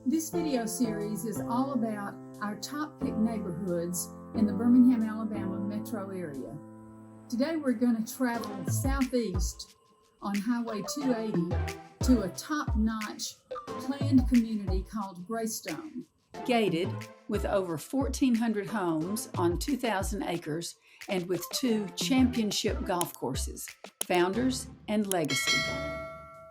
This video series is all about our top picked neighborhoods in the Birmingham, Alabama metro area. Today we're going to travel southeast on Highway 280 to a top-notch planned community called Greystone. Gated with over 1,400 homes on 2,000 acres and with 2 championship golf courses, Founders and Legacy.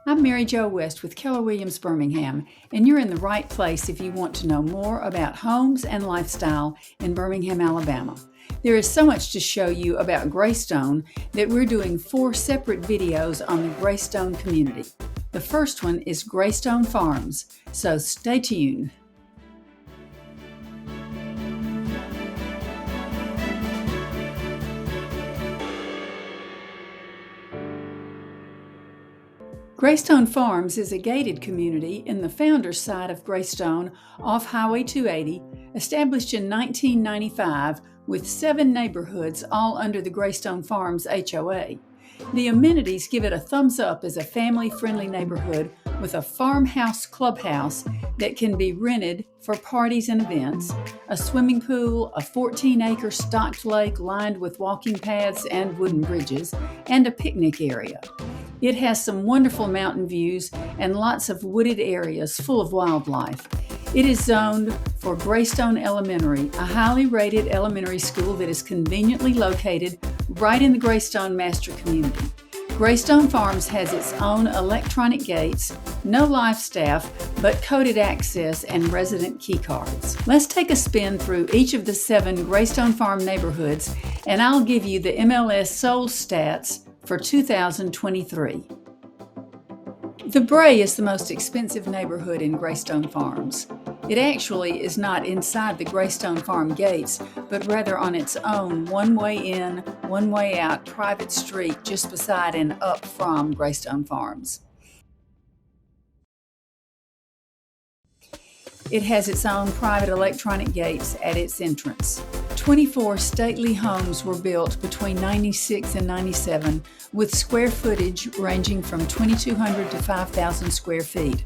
I'm Mary Jo West with Keller Williams Birmingham, and you're in the right place if you want to know more about homes and lifestyle in Birmingham, Alabama. There is so much to show you about Greystone that we're doing 4 separate videos on the Greystone community. The first one is Greystone Farms, so stay tuned. Greystone Farms is a gated community in the Founders side of Greystone off Highway 280, established in 1995 with 7 neighborhoods all under the Greystone Farms HOA. The amenities give it a thumbs up as a family-friendly neighborhood with a farmhouse clubhouse that can be rented for parties and events, a swimming pool, a 14-acre stocked lake lined with walking paths and wooden bridges, and a picnic area. It has some wonderful mountain views and lots of wooded areas full of wildlife. It is zoned for Greystone Elementary, a highly rated elementary school that is conveniently located right in the Greystone master community. Greystone Farms has its own electronic gates, no live staff, but coded access and resident key cards. Let's take a spin through each of the 7 Greystone Farm neighborhoods, and I'll give you the MLS sold stats for 2023. The Brae is the most expensive neighborhood in Greystone Farms. It actually is not inside the Greystone Farm gates, but rather on its own one-way in, one-way out private street just beside and up from Greystone Farms. It has its own private electronic gates at its entrance. 24 stately homes were built between 96 and 97 with square footage ranging from 2,200 to 5,000 square feet.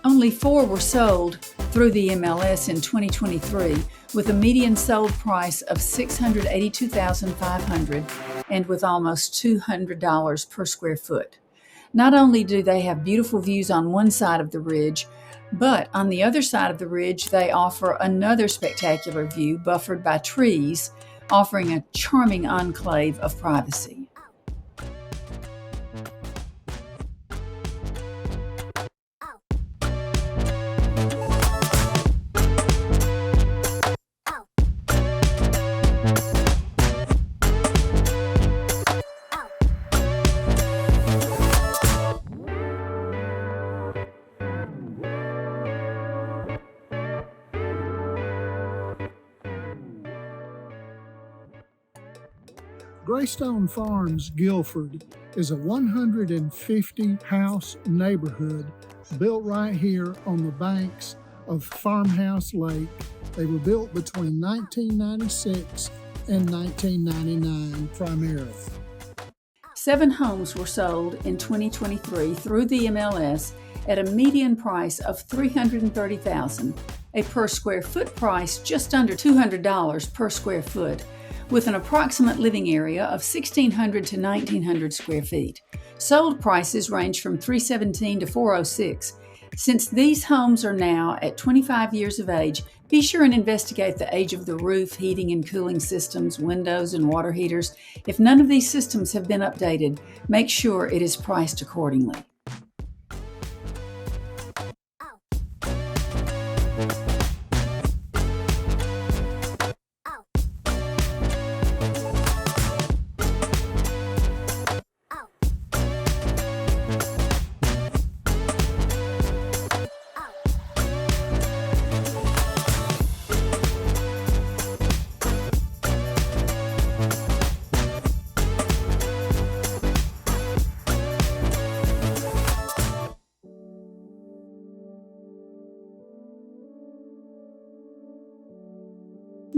Only 4 were sold through the MLS in 2023 with a median sold price of $682,500 and with almost $200 per square foot. Not only do they have beautiful views on one side of the ridge, but on the other side of the ridge, they offer another spectacular view buffered by trees, offering a charming enclave of privacy. Greystone Farms, Guilford is a 150-house neighborhood built right here on the banks of Farmhouse Lake. They were built between 1996 and 1999 primarily. 7 homes were sold in 2023 through the MLS at a median price of $330,000, a per square foot price just under $200 per square foot, with an approximate living area of 1,600 to 1,900 square feet. Sold prices range from $317,000 to $406,000. Since these homes are now at 25 years of age, be sure and investigate the age of the roof, heating and cooling systems, windows, and water heaters. If none of these systems have been updated, make sure it is priced accordingly.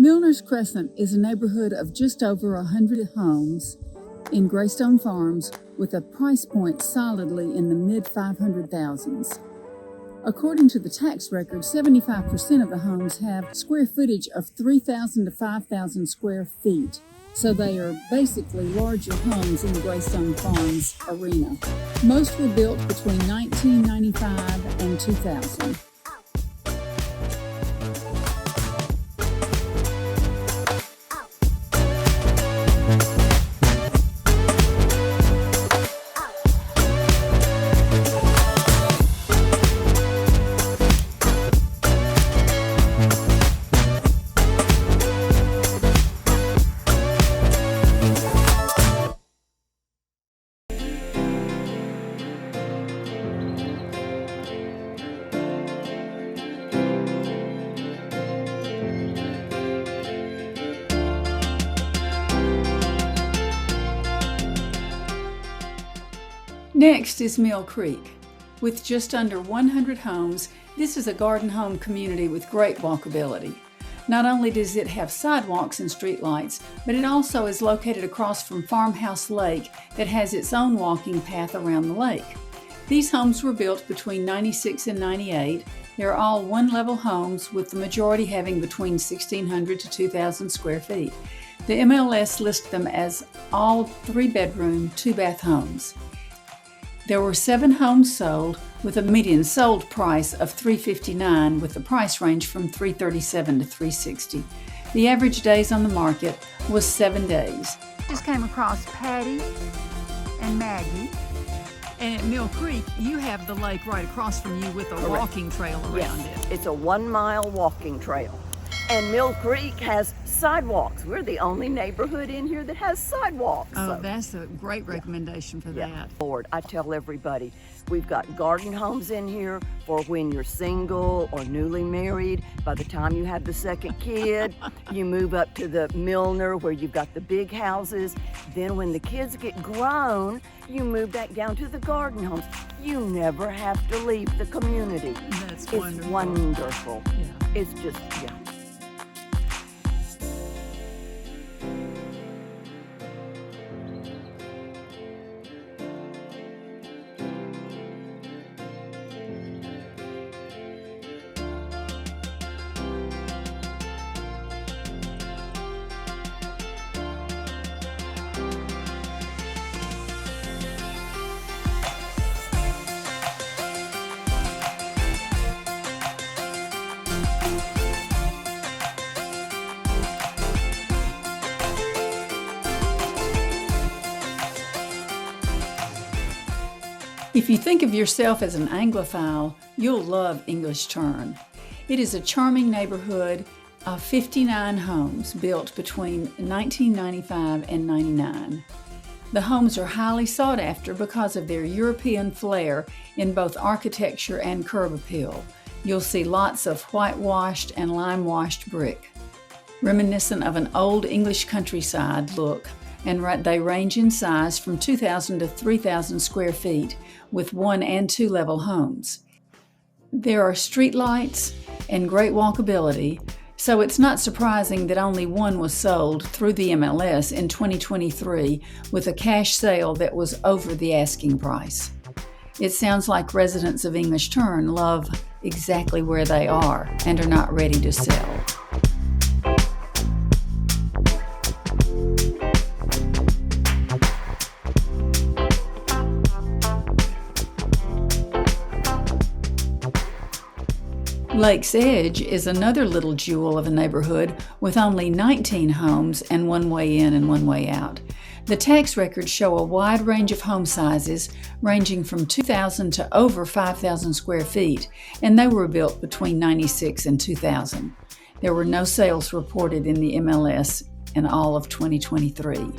Milner's Crescent is a neighborhood of just over 100 homes in Greystone Farms with a price point solidly in the mid-500,000s. According to the tax record, 75% of the homes have square footage of 3,000 to 5,000 square feet. So they are basically larger homes in the Greystone Farms arena. Most were built between 1995 and 2000. Next is Mill Creek. With just under 100 homes, this is a garden home community with great walkability. Not only does it have sidewalks and streetlights, but it also is located across from Farmhouse Lake that has its own walking path around the lake. These homes were built between 96 and 98. They're all one-level homes, with the majority having between 1,600 to 2,000 square feet. The MLS lists them as all 3-bedroom, 2-bath homes. There were 7 homes sold, with a median sold price of $359, with the price range from $337 to $360. The average days on the market was 7 days. Just came across Patty and Maggie. And at Mill Creek, you have the lake right across from you with a walking trail around it. It's a 1-mile walking trail. And Mill Creek has sidewalks. We're the only neighborhood in here that has sidewalks. Oh, so that's a great recommendation for that. Lord, I tell everybody, we've got garden homes in here for when you're single or newly married. By the time you have the second kid, you move up to the Milner where you've got the big houses. Then when the kids get grown, you move back down to the garden homes. You never have to leave the community. That's It's wonderful. Yeah. It's just, If you think of yourself as an Anglophile, you'll love English Turn. It is a charming neighborhood of 59 homes built between 1995 and 99. The homes are highly sought after because of their European flair in both architecture and curb appeal. You'll see lots of whitewashed and lime-washed brick, reminiscent of an old English countryside look, and they range in size from 2,000 to 3,000 square feet with 1- and 2-level homes. There are street lights and great walkability, so it's not surprising that only one was sold through the MLS in 2023 with a cash sale that was over the asking price. It sounds like residents of English Turn love exactly where they are and are not ready to sell. Lake's Edge is another little jewel of a neighborhood with only 19 homes and one way in and one way out. The tax records show a wide range of home sizes ranging from 2,000 to over 5,000 square feet, and they were built between 96 and 2000. There were no sales reported in the MLS in all of 2023.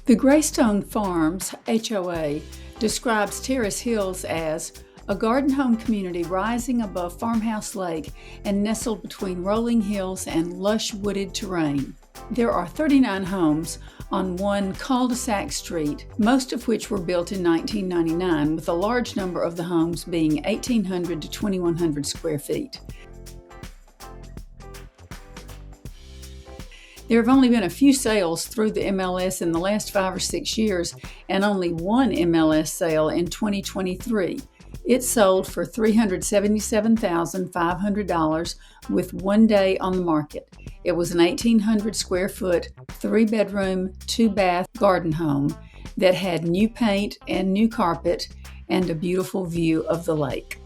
The Greystone Farms, HOA, describes Terrace Hills as a garden home community rising above Farmhouse Lake and nestled between rolling hills and lush wooded terrain. There are 39 homes on one cul-de-sac street, most of which were built in 1999, with a large number of the homes being 1,800 to 2,100 square feet. There have only been a few sales through the MLS in the last 5 or 6 years, and only one MLS sale in 2023. It sold for $377,500 with 1 day on the market. It was an 1,800 square foot, 3-bedroom, 2-bath garden home that had new paint and new carpet and a beautiful view of the lake.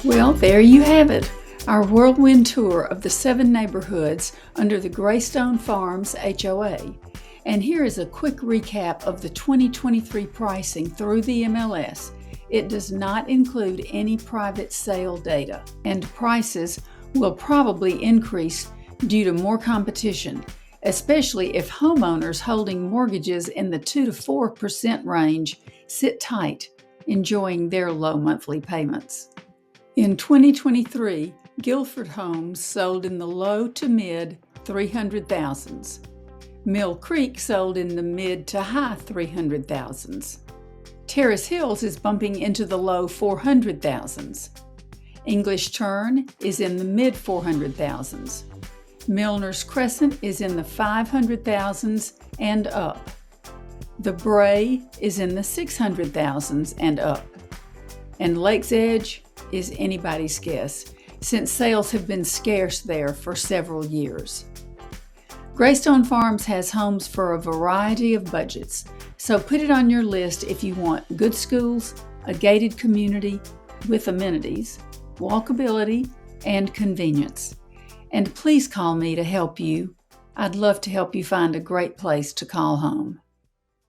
Well, there you have it, our whirlwind tour of the 7 neighborhoods under the Greystone Farms HOA. And here is a quick recap of the 2023 pricing through the MLS. It does not include any private sale data, and prices will probably increase due to more competition, especially if homeowners holding mortgages in the 2 to 4% range sit tight, enjoying their low monthly payments. In 2023, Guilford homes sold in the low to mid 300,000s. Mill Creek sold in the mid to high 300,000s. Terrace Hills is bumping into the low 400,000s. English Turn is in the mid 400,000s. Milner's Crescent is in the 500,000s and up. The Brae is in the 600,000s and up. And Lake's Edge is anybody's guess, since sales have been scarce there for several years. Greystone Farms has homes for a variety of budgets, so put it on your list if you want good schools, a gated community with amenities, walkability, and convenience. And please call me to help you. I'd love to help you find a great place to call home.